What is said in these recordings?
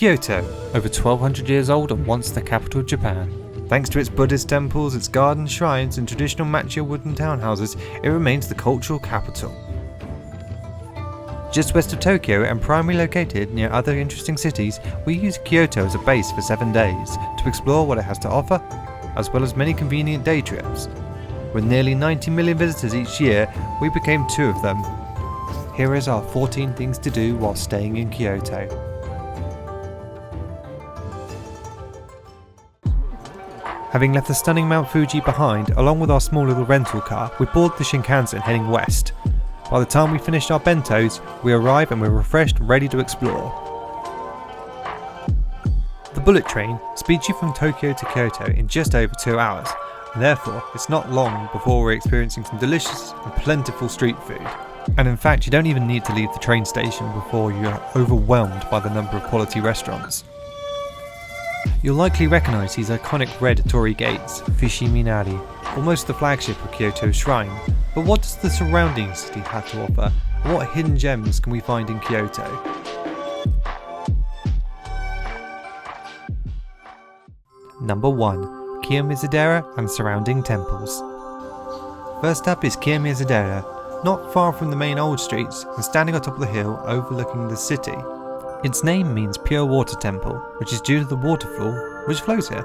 Kyoto, over 1200 years old and once the capital of Japan. Thanks to its Buddhist temples, its gardens, shrines and traditional Maccha wooden townhouses, it remains the cultural capital. Just west of Tokyo and primarily located near other interesting cities, we use Kyoto as a base for 7 days to explore what it has to offer, as well as many convenient day trips. With nearly 90 million visitors each year, we became 2 of them. Here is our 14 things to do while staying in Kyoto. Having left the stunning Mount Fuji behind, along with our small little rental car, we board the Shinkansen heading west. By the time we finished our bentos, we arrive and we're refreshed and ready to explore. The bullet train speeds you from Tokyo to Kyoto in just over 2 hours, and therefore it's not long before we're experiencing some delicious and plentiful street food. And in fact, you don't even need to leave the train station before you're overwhelmed by the number of quality restaurants. You'll likely recognise these iconic red torii gates, Fushimi Inari, almost the flagship of Kyoto's shrine. But what does the surrounding city have to offer, and what hidden gems can we find in Kyoto? Number 1. Kiyomizu-dera and surrounding temples. First up is Kiyomizu-dera, not far from the main old streets and standing on top of the hill overlooking the city. Its name means pure water temple, which is due to the waterfall which flows here.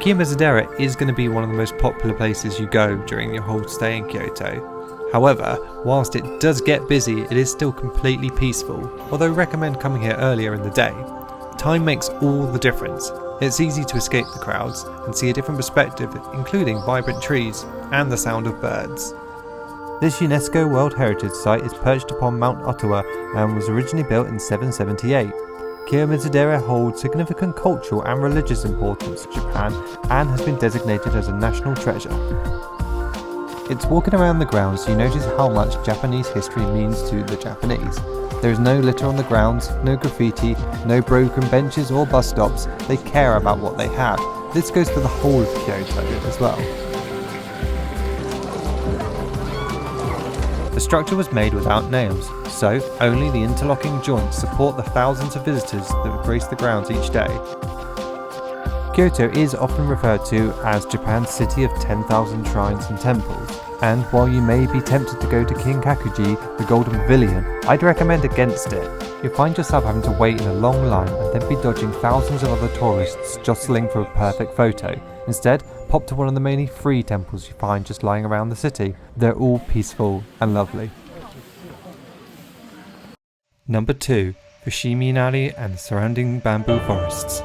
Kiyomizu-dera is going to be one of the most popular places you go during your whole stay in Kyoto. However, whilst it does get busy, it is still completely peaceful, although I recommend coming here earlier in the day. Time makes all the difference. It's easy to escape the crowds and see a different perspective, including vibrant trees and the sound of birds. This UNESCO World Heritage Site is perched upon Mount Ottawa and was originally built in 778. Kiyomizu-dera holds significant cultural and religious importance to Japan and has been designated as a national treasure. It's walking around the grounds you notice how much Japanese history means to the Japanese. There is no litter on the grounds, no graffiti, no broken benches or bus stops. They care about what they have. This goes for the whole of Kyoto as well. The structure was made without nails, so only the interlocking joints support the thousands of visitors that grace the grounds each day. Kyoto is often referred to as Japan's city of 10,000 shrines and temples, and while you may be tempted to go to Kinkakuji, the Golden Pavilion, I'd recommend against it. You'll find yourself having to wait in a long line and then be dodging thousands of other tourists jostling for a perfect photo. Instead, pop to one of the many free temples you find just lying around the city. They're all peaceful and lovely. Number 2. Fushimi Inari and the surrounding bamboo forests.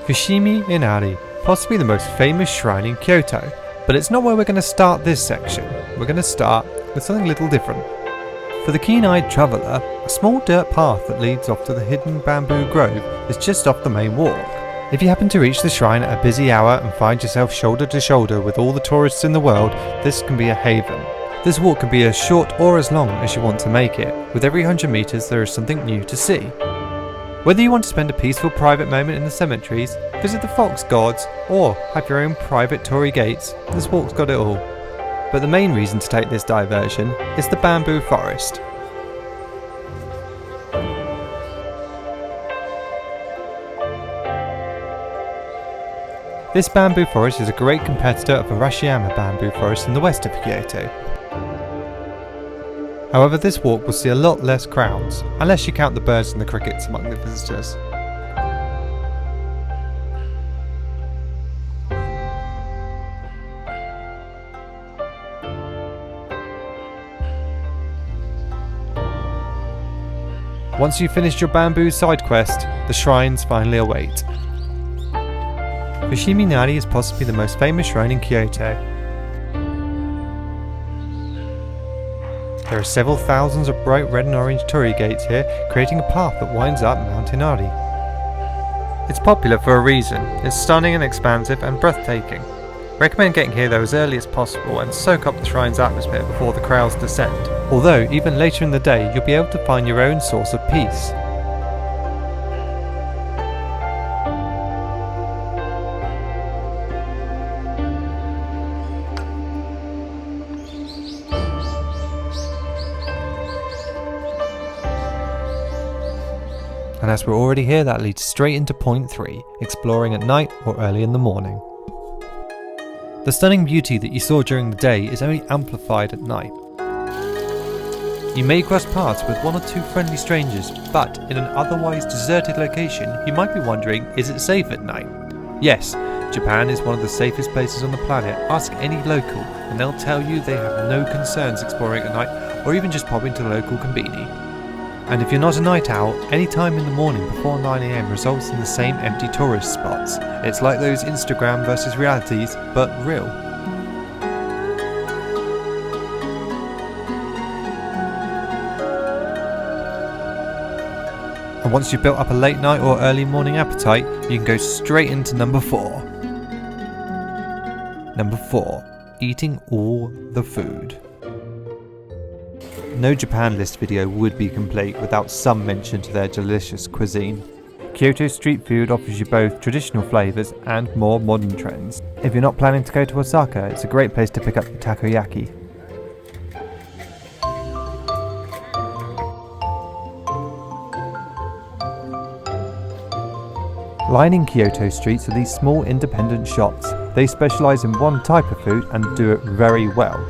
Fushimi Inari, possibly the most famous shrine in Kyoto, but it's not where we're going to start this section. We're going to start with something a little different. For the keen-eyed traveller, a small dirt path that leads off to the hidden bamboo grove is just off the main walk. If you happen to reach the shrine at a busy hour and find yourself shoulder to shoulder with all the tourists in the world, this can be a haven. This walk can be as short or as long as you want to make it. With every 100 metres there is something new to see. Whether you want to spend a peaceful private moment in the cemeteries, visit the fox gods, or have your own private torii gates, this walk's got it all. But the main reason to take this diversion is the bamboo forest. This bamboo forest is a great competitor of the Arashiyama bamboo forest in the west of Kyoto. However, this walk will see a lot less crowds, unless you count the birds and the crickets among the visitors. Once you've finished your bamboo side quest, the shrines finally await. Fushimi Inari is possibly the most famous shrine in Kyoto. There are several thousands of bright red and orange torii gates here, creating a path that winds up Mount Inari. It's popular for a reason. It's stunning and expansive and breathtaking. Recommend getting here though as early as possible and soak up the shrine's atmosphere before the crowds descend. Although even later in the day you'll be able to find your own source of peace. And as we're already here, that leads straight into point 3, exploring at night or early in the morning. The stunning beauty that you saw during the day is only amplified at night. You may cross paths with 1 or 2 friendly strangers, but in an otherwise deserted location, you might be wondering, is it safe at night? Yes, Japan is one of the safest places on the planet. Ask any local and they'll tell you they have no concerns exploring at night or even just popping to the local konbini. And if you're not a night owl, any time in the morning before 9 AM results in the same empty tourist spots. It's like those Instagram versus realities, but real. And once you've built up a late night or early morning appetite, you can go straight into number 4. Number 4. Eating all the food. No Japan list video would be complete without some mention to their delicious cuisine. Kyoto street food offers you both traditional flavours and more modern trends. If you're not planning to go to Osaka, it's a great place to pick up your takoyaki. Lining Kyoto streets are these small independent shops. They specialise in one type of food and do it very well.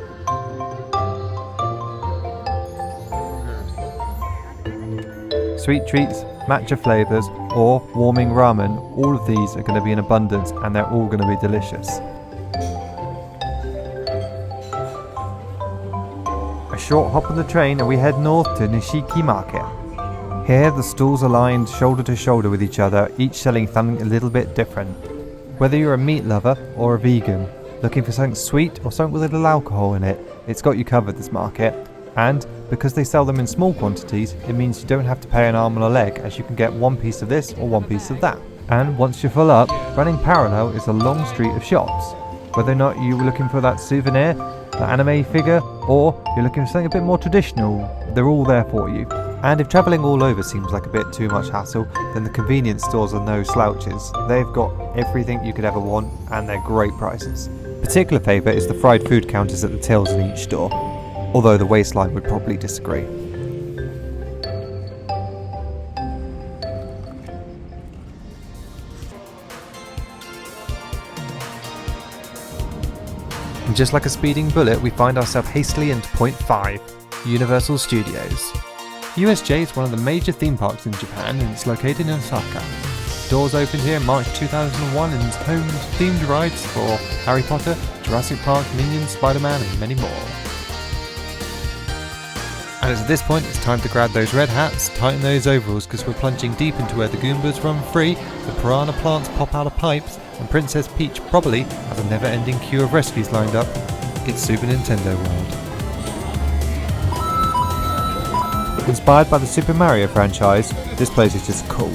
Sweet treats, matcha flavours or warming ramen, all of these are going to be in abundance and they're all going to be delicious. A short hop on the train and we head north to Nishiki Market. Here the stalls are lined shoulder to shoulder with each other, each selling something a little bit different. Whether you're a meat lover or a vegan, looking for something sweet or something with a little alcohol in it, it's got you covered, this market. And because they sell them in small quantities, it means you don't have to pay an arm and a leg, as you can get one piece of this or one piece of that. And once you're full up, running parallel is a long street of shops. Whether or not you were looking for that souvenir, the anime figure, or you're looking for something a bit more traditional, they're all there for you. And if travelling all over seems like a bit too much hassle, then the convenience stores are no slouches. They've got everything you could ever want, and they're great prices. Particular favourite is the fried food counters at the tills in each store, although the waistline would probably disagree. And just like a speeding bullet, we find ourselves hastily into point 5, Universal Studios. USJ is one of the major theme parks in Japan and it's located in Osaka. Doors opened here in March 2001 and is home to themed rides for Harry Potter, Jurassic Park, Minions, Spider-Man and many more. And at this point it's time to grab those red hats, tighten those overalls because we're plunging deep into where the Goombas run free, the piranha plants pop out of pipes, and Princess Peach probably has a never-ending queue of rescues lined up. It's Super Nintendo World. Inspired by the Super Mario franchise, this place is just cool.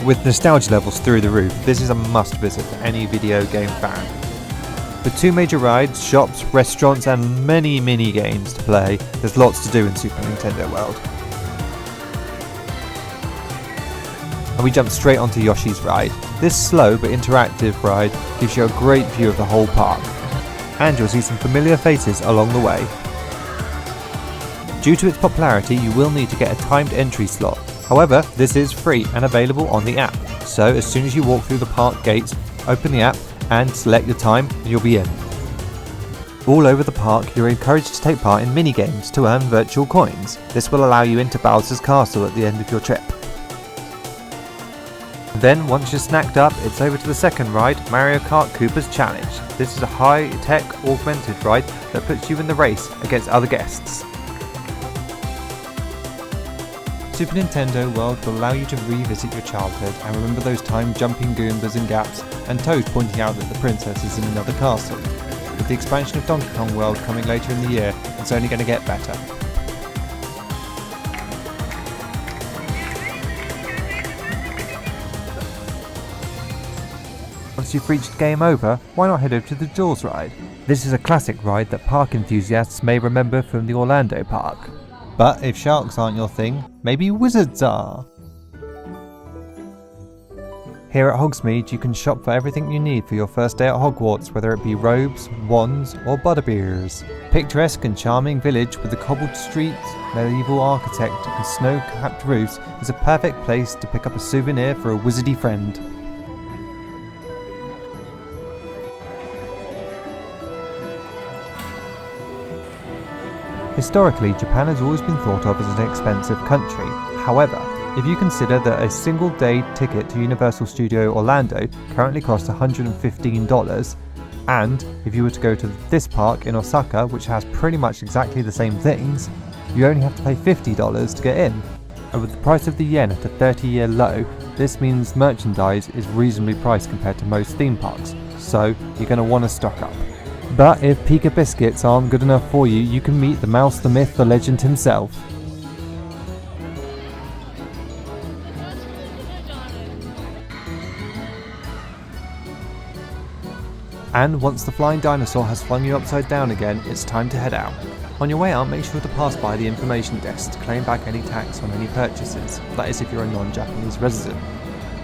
With nostalgia levels through the roof, this is a must visit for any video game fan. With 2 major rides, shops, restaurants and many mini games to play, there's lots to do in Super Nintendo World. And we jump straight onto Yoshi's ride. This slow but interactive ride gives you a great view of the whole park. And you'll see some familiar faces along the way. Due to its popularity, you will need to get a timed entry slot. However, this is free and available on the app. So as soon as you walk through the park gates, open the app and select your time and you'll be in. All over the park, you're encouraged to take part in mini-games to earn virtual coins. This will allow you into Bowser's Castle at the end of your trip. Then, once you're snacked up, it's over to the second ride, Mario Kart Koopa's Challenge. This is a high-tech augmented ride that puts you in the race against other guests. Super Nintendo World will allow you to revisit your childhood and remember those time-jumping Goombas and gaps, and Toad pointing out that the princess is in another castle. With the expansion of Donkey Kong World coming later in the year, it's only going to get better. Once you've reached Game Over, why not head over to the Jaws ride? This is a classic ride that park enthusiasts may remember from the Orlando park. But if sharks aren't your thing, maybe wizards are. Here at Hogsmeade you can shop for everything you need for your first day at Hogwarts, whether it be robes, wands or butterbeers. Picturesque and charming village with the cobbled streets, medieval architect and snow-capped roofs is a perfect place to pick up a souvenir for a wizardy friend. Historically, Japan has always been thought of as an expensive country. However, if you consider that a single day ticket to Universal Studio Orlando currently costs $115, and if you were to go to this park in Osaka, which has pretty much exactly the same things, you only have to pay $50 to get in. And with the price of the yen at a 30-year low, this means merchandise is reasonably priced compared to most theme parks, so you're going to want to stock up. But if Pika biscuits aren't good enough for you, you can meet the mouse, the myth, the legend himself. And once the flying dinosaur has flung you upside down again, it's time to head out. On your way out, make sure to pass by the information desk to claim back any tax on any purchases, that is if you're a non-Japanese resident.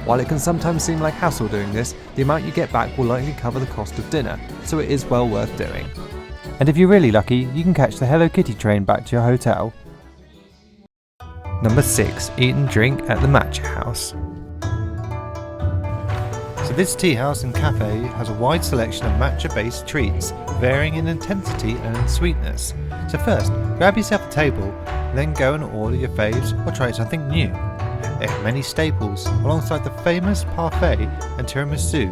While it can sometimes seem like hassle doing this, the amount you get back will likely cover the cost of dinner, so it is well worth doing. And if you're really lucky, you can catch the Hello Kitty train back to your hotel. Number 6. Eat and drink at the Maccha House. So this tea house and cafe has a wide selection of matcha-based treats, varying in intensity and in sweetness. So first, grab yourself a table, then go and order your faves or try something new. They have many staples, alongside the famous parfait and tiramisu.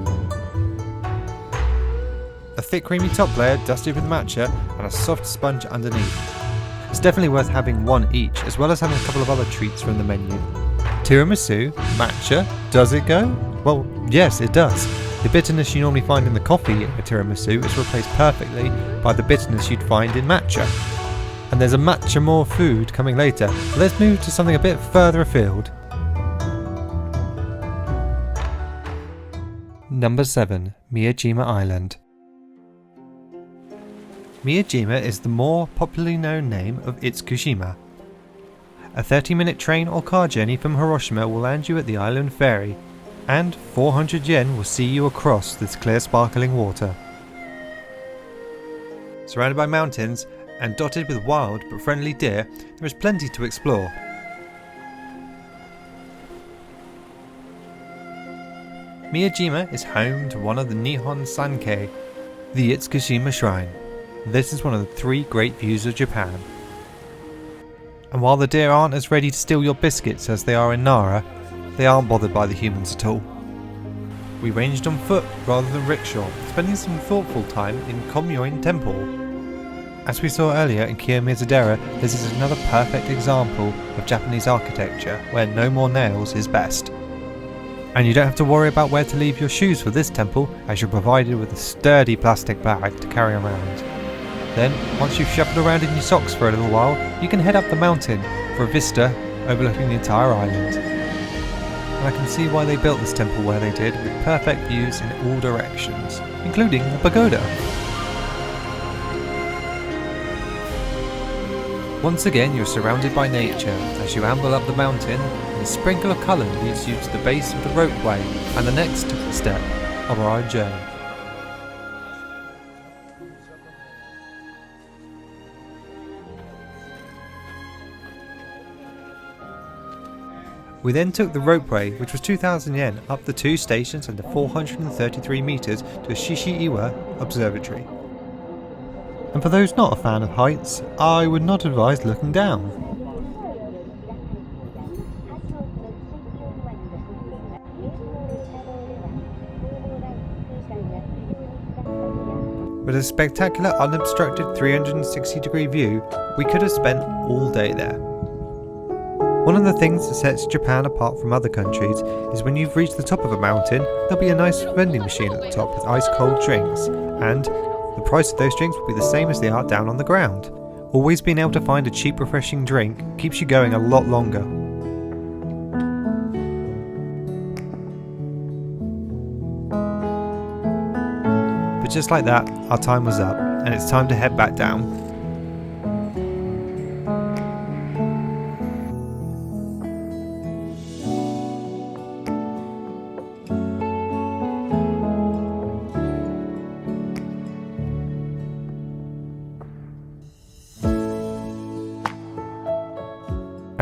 A thick creamy top layer dusted with matcha and a soft sponge underneath. It's definitely worth having one each, as well as having a couple of other treats from the menu. Tiramisu, matcha, does it go? Well, yes it does. The bitterness you normally find in the coffee in a tiramisu is replaced perfectly by the bitterness you'd find in matcha. And there's a matcha more food coming later, but let's move to something a bit further afield. Number 7. Miyajima Island. Miyajima is the more popularly known name of Itsukushima. A 30-minute train or car journey from Hiroshima will land you at the island ferry, and 400 yen will see you across this clear sparkling water. Surrounded by mountains and dotted with wild but friendly deer, there is plenty to explore. Miyajima is home to one of the Nihon Sankei, the Itsukushima Shrine. This is one of the 3 great views of Japan. And while the deer aren't as ready to steal your biscuits as they are in Nara, they aren't bothered by the humans at all. We ranged on foot rather than rickshaw, spending some thoughtful time in Komyoin Temple. As we saw earlier in Kiyomizu-dera, this is another perfect example of Japanese architecture where no more nails is best. And you don't have to worry about where to leave your shoes for this temple, as you're provided with a sturdy plastic bag to carry around. Then, once you've shuffled around in your socks for a little while, you can head up the mountain for a vista overlooking the entire island. And I can see why they built this temple where they did, with perfect views in all directions, including a pagoda. Once again, you're surrounded by nature as you amble up the mountain, and a sprinkle of colour leads you to the base of the ropeway and the next step of our journey. We then took the ropeway, which was 2,000 yen, up the 2 stations and the 433 metres to a Shishiiwa observatory. And for those not a fan of heights, I would not advise looking down. With a spectacular unobstructed 360-degree view, we could have spent all day there. One of the things that sets Japan apart from other countries is when you've reached the top of a mountain, there'll be a nice vending machine at the top with ice-cold drinks, and the price of those drinks will be the same as they are down on the ground. Always being able to find a cheap refreshing drink keeps you going a lot longer. But just like that, our time was up, and it's time to head back down.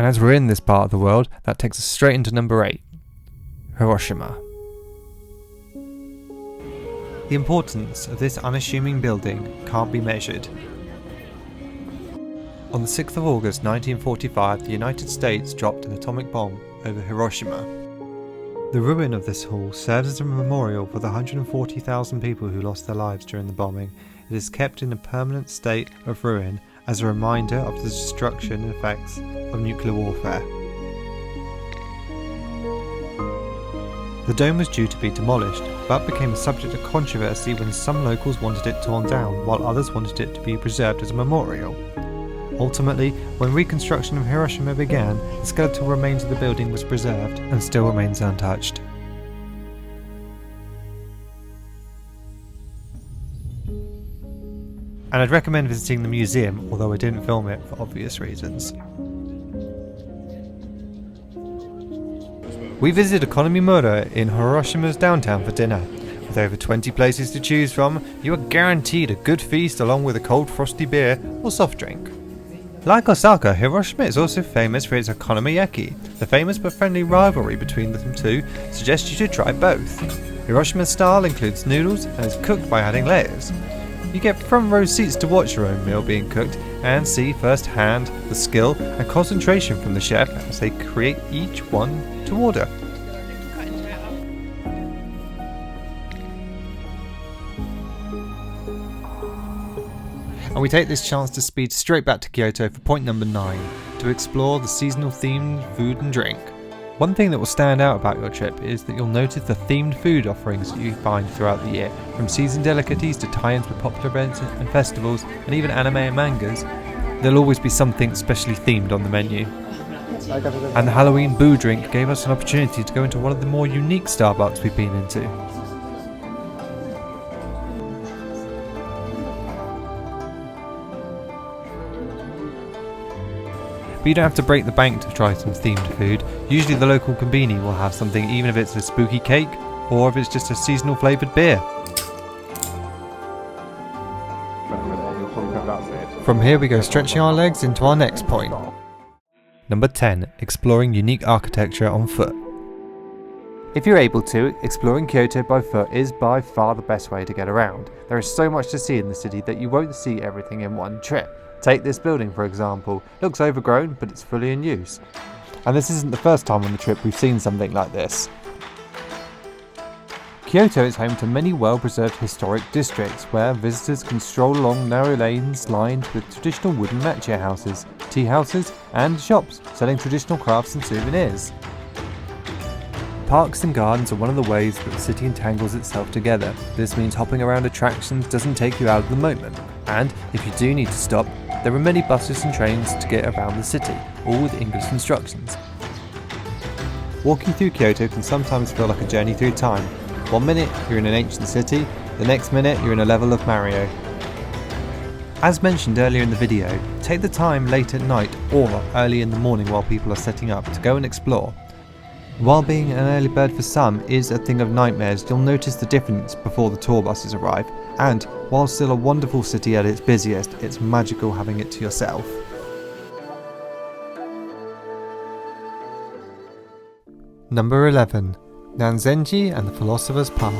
And as we're in this part of the world, that takes us straight into number 8, Hiroshima. The importance of this unassuming building can't be measured. On the 6th of August 1945, the United States dropped an atomic bomb over Hiroshima. The ruin of this hall serves as a memorial for the 140,000 people who lost their lives during the bombing. It is kept in a permanent state of ruin as a reminder of the destruction effects of nuclear warfare. The dome was due to be demolished, but became a subject of controversy when some locals wanted it torn down, while others wanted it to be preserved as a memorial. Ultimately, when reconstruction of Hiroshima began, the skeletal remains of the building was preserved and still remains untouched. And I'd recommend visiting the museum, although I didn't film it for obvious reasons. We visited Kiyomizu-dera in Hiroshima's downtown for dinner. With over 20 places to choose from, you are guaranteed a good feast along with a cold frosty beer or soft drink. Like Osaka, Hiroshima is also famous for its okonomiyaki. The famous but friendly rivalry between the two suggests you should try both. Hiroshima's style includes noodles and is cooked by adding layers. You get front row seats to watch your own meal being cooked and see firsthand the skill and concentration from the chef as they create each one to order. And we take this chance to speed straight back to Kyoto for point number 9, to explore the seasonal themed food and drink. One thing that will stand out about your trip is that you'll notice the themed food offerings that you find throughout the year, from seasoned delicacies to tie-ins with popular events and festivals, and even anime and mangas. There'll always be something specially themed on the menu. And the Halloween boo drink gave us an opportunity to go into one of the more unique Starbucks we've been into. But you don't have to break the bank to try some themed food. Usually the local konbini will have something, even if it's a spooky cake or if it's just a seasonal flavoured beer. From here we go stretching our legs into our next point. Number 10. Exploring unique architecture on foot. If you're able to, exploring Kyoto by foot is by far the best way to get around. There is so much to see in the city that you won't see everything in one trip. Take this building for example. Looks overgrown, but it's fully in use. And this isn't the first time on the trip we've seen something like this. Kyoto is home to many well-preserved historic districts where visitors can stroll along narrow lanes lined with traditional wooden Maccha houses, tea houses and shops selling traditional crafts and souvenirs. Parks and gardens are one of the ways that the city entangles itself together. This means hopping around attractions doesn't take you out of the moment, and if you do need to stop, there are many buses and trains to get around the city, all with English instructions. Walking through Kyoto can sometimes feel like a journey through time. One minute you're in an ancient city, the next minute you're in a level of Mario. As mentioned earlier in the video, take the time late at night or early in the morning while people are setting up to go and explore. While being an early bird for some is a thing of nightmares, you'll notice the difference before the tour buses arrive, and while still a wonderful city at its busiest, it's magical having it to yourself. Number 11. Nanzen-Ji and the Philosopher's Path.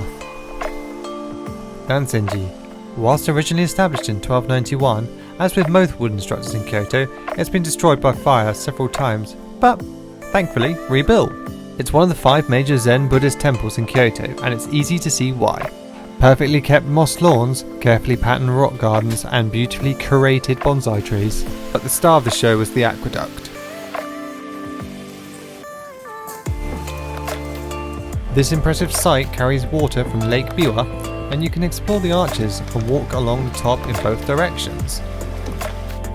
Nanzen-Ji. Whilst originally established in 1291, as with most wooden structures in Kyoto, it's been destroyed by fire several times, but thankfully rebuilt. It's one of the 5 major Zen Buddhist temples in Kyoto, and it's easy to see why. Perfectly kept moss lawns, carefully patterned rock gardens, and beautifully curated bonsai trees. But the star of the show was the aqueduct. This impressive site carries water from Lake Biwa, and you can explore the arches and walk along the top in both directions.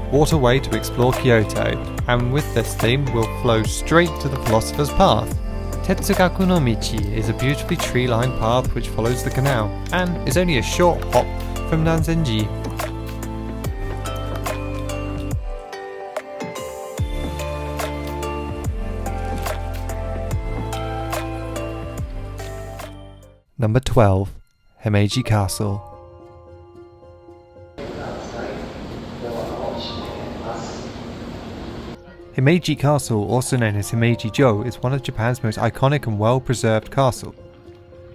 What a way to explore Kyoto, and with this theme we'll flow straight to the Philosopher's Path. Tetsugaku no Michi is a beautifully tree-lined path which follows the canal, and is only a short hop from Nanzen-Ji. Number 12. Himeji Castle. Himeji Castle, also known as Himeji-jo, is one of Japan's most iconic and well-preserved castles.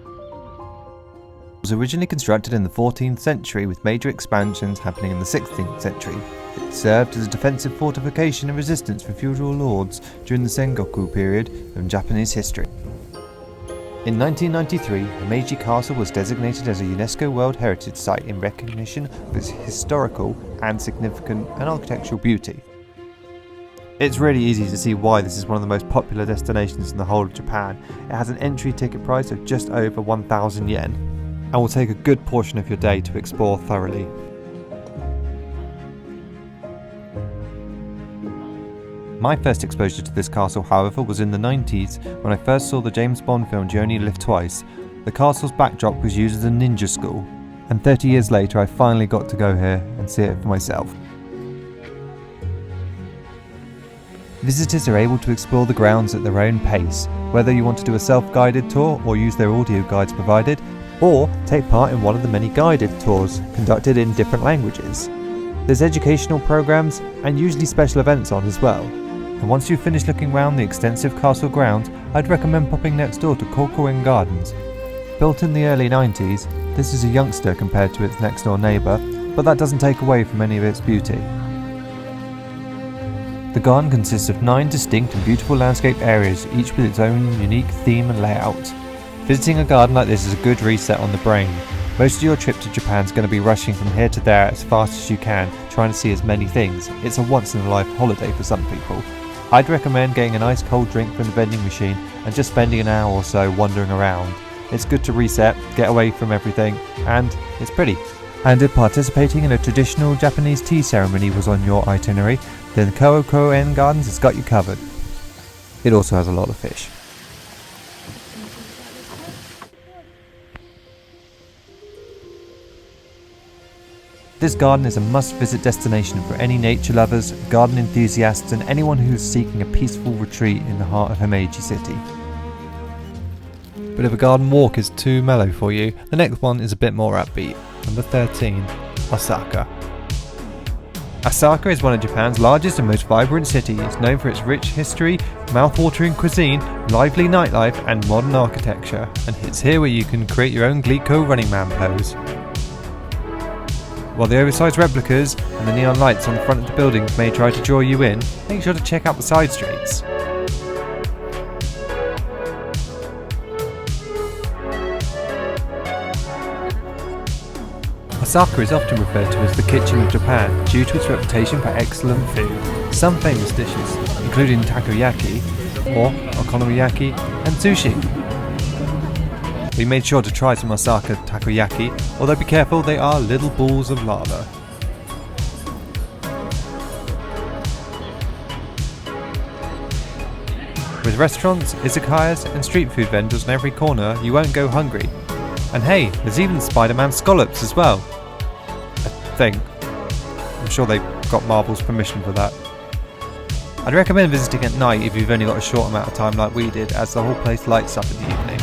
It was originally constructed in the 14th century with major expansions happening in the 16th century. It served as a defensive fortification and resistance for feudal lords during the Sengoku period of Japanese history. In 1993, Himeji Castle was designated as a UNESCO World Heritage Site in recognition of its historical and significant and architectural beauty. It's really easy to see why this is one of the most popular destinations in the whole of Japan. It has an entry ticket price of just over 1,000 yen, and will take a good portion of your day to explore thoroughly. My first exposure to this castle, however, was in the 90s when I first saw the James Bond film You Only Live Twice. The castle's backdrop was used as a ninja school, and 30 years later I finally got to go here and see it for myself. Visitors are able to explore the grounds at their own pace, whether you want to do a self-guided tour or use their audio guides provided, or take part in one of the many guided tours conducted in different languages. There's educational programs and usually special events on as well. And once you've finished looking around the extensive castle grounds, I'd recommend popping next door to Kokoen Gardens. Built in the early 90s, this is a youngster compared to its next door neighbour, but that doesn't take away from any of its beauty. The garden consists of 9 distinct and beautiful landscape areas, each with its own unique theme and layout. Visiting a garden like this is a good reset on the brain. Most of your trip to Japan is going to be rushing from here to there as fast as you can, trying to see as many things. It's a once-in-a-life holiday for some people. I'd recommend getting a nice cold drink from the vending machine and just spending an hour or so wandering around. It's good to reset, get away from everything, and it's pretty. And if participating in a traditional Japanese tea ceremony was on your itinerary, then Kokoen Gardens has got you covered. It also has a lot of fish. This garden is a must-visit destination for any nature lovers, garden enthusiasts, and anyone who is seeking a peaceful retreat in the heart of Himeji City. But if a garden walk is too mellow for you, the next one is a bit more upbeat. Number 13, Osaka. Osaka is one of Japan's largest and most vibrant cities, known for its rich history, mouth-watering cuisine, lively nightlife, and modern architecture. And it's here where you can create your own Glico Running Man pose. While the oversized replicas and the neon lights on the front of the buildings may try to draw you in, make sure to check out the side streets. Osaka is often referred to as the kitchen of Japan due to its reputation for excellent food. Some famous dishes, including takoyaki, or okonomiyaki, and sushi. We made sure to try some Osaka takoyaki, although be careful, they are little balls of lava. With restaurants, izakayas, and street food vendors on every corner, you won't go hungry. And hey, there's even Spider-Man scallops as well. I think. I'm sure they got Marvel's permission for that. I'd recommend visiting at night if you've only got a short amount of time like we did, as the whole place lights up in the evening.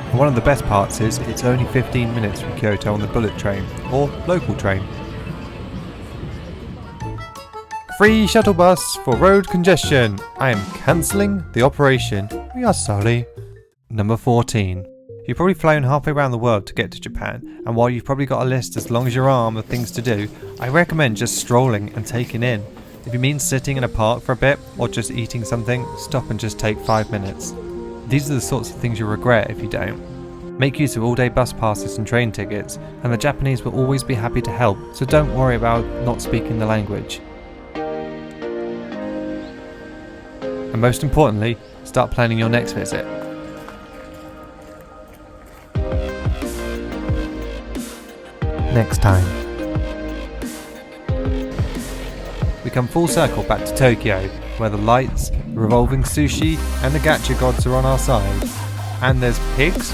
And one of the best parts is it's only 15 minutes from Kyoto on the bullet train, or local train. Free shuttle bus for road congestion. I am cancelling the operation. We are sorry. Number 14. You've probably flown halfway around the world to get to Japan, and while you've probably got a list as long as your arm of things to do, I recommend just strolling and taking in. If you mean sitting in a park for a bit, or just eating something, stop and just take 5 minutes. These are the sorts of things you'll regret if you don't. Make use of all-day bus passes and train tickets, and the Japanese will always be happy to help, so don't worry about not speaking the language. And most importantly, start planning your next visit. Next time. We come full circle back to Tokyo, where the lights, the revolving sushi, and the gacha gods are on our side. And there's pigs,